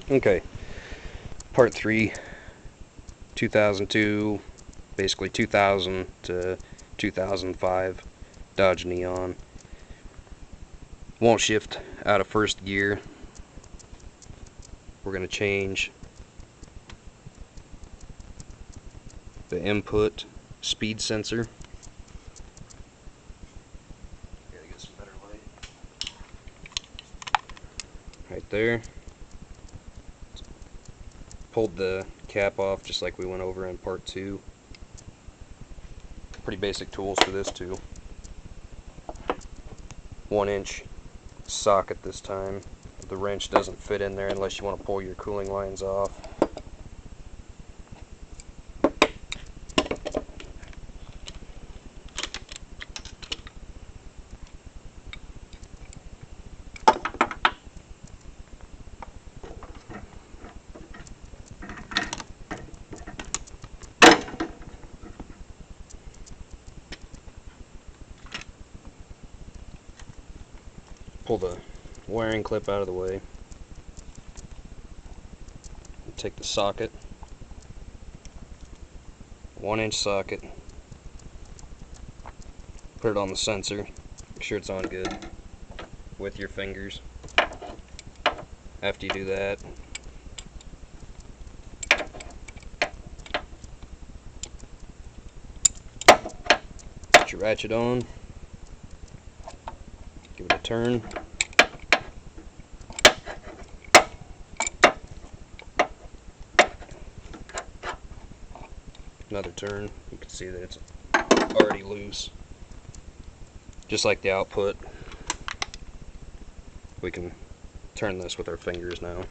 Okay, part 3, 2002, basically 2000 to 2005 Dodge Neon. Won't shift out of first gear. We're going to change the input speed sensor. Gotta get some better light. Right there. Pulled the cap off just like we went over in part 2. Pretty basic tools for this too. 1-inch socket this time. The wrench doesn't fit in there unless you want to pull your cooling lines off. Pull the wiring clip out of the way. Take the socket, 1-inch socket, put it on the sensor, make sure it's on good with your fingers. After you do that, put your ratchet on, give it a turn. Another turn. You can see that it's already loose. Just like the output, we can turn this with our fingers now.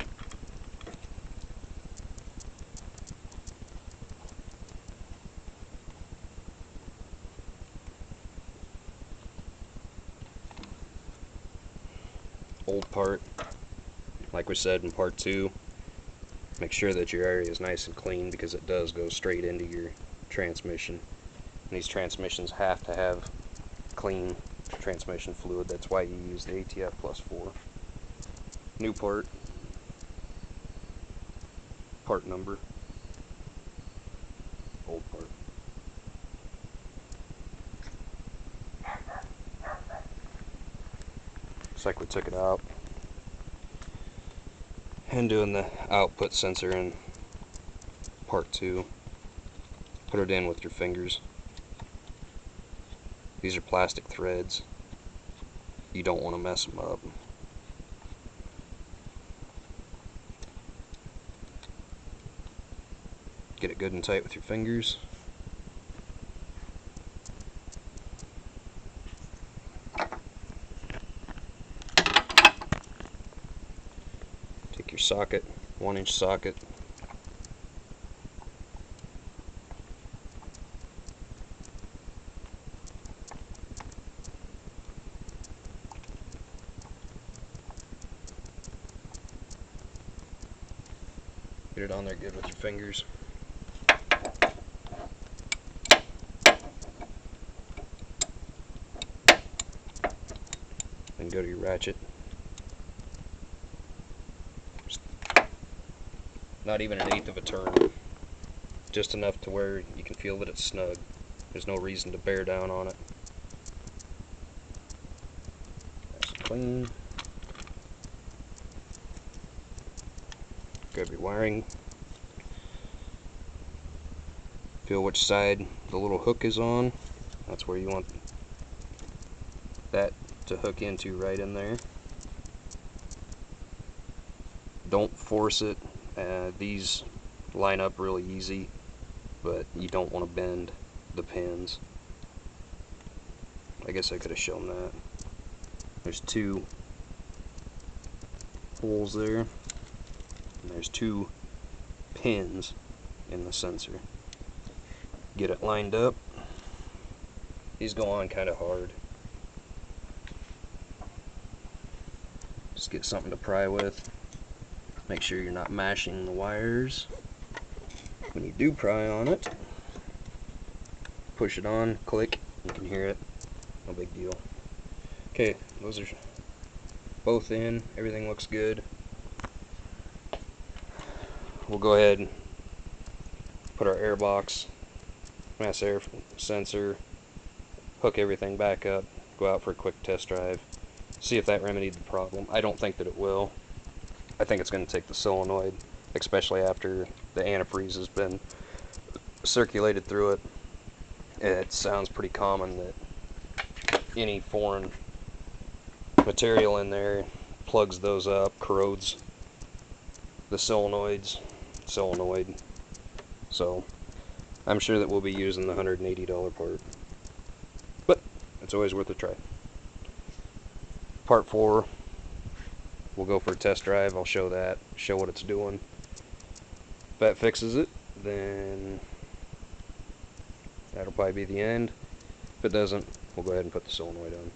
Old part, like we said in part 2, make sure that your area is nice and clean because it does go straight into your transmission. And these transmissions have to have clean transmission fluid. That's why you use the ATF plus 4. New part, part number, old part. Looks like we took it out. And doing the output sensor in part 2. Put it in with your fingers. These are plastic threads. You don't want to mess them up. Get it good and tight with your fingers. Take your socket, 1-inch socket. Get it on there good with your fingers. Then go to your ratchet. Not even 1/8 of a turn. Just enough to where you can feel that it's snug. There's no reason to bear down on it. Nice and clean. Grab your wiring. Feel which side the little hook is on. That's where you want that to hook into, right in there. Don't force it. These line up really easy, but you don't want to bend the pins. I guess I could have shown that. There's 2 holes there, and there's 2 pins in the sensor. Get it lined up. These go on kind of hard. Just get something to pry with. Make sure you're not mashing the wires. When you do pry on it, push it on, click, you can hear it. No big deal. Okay, those are both in. Everything looks good. we'll go ahead and put our air box, mass air sensor, hook everything back up, go out for a quick test drive, see if that remedied the problem. I don't think that it will. I think it's going to take the solenoid, especially after the antifreeze has been circulated through it. It sounds pretty common that any foreign material in there plugs those up, corrodes the solenoid. So I'm sure that we'll be using the $180 part, but it's always worth a try. Part 4, we'll go for a test drive. I'll show that, show what it's doing. If that fixes it, then that'll probably be the end. If it doesn't, we'll go ahead and put the solenoid on.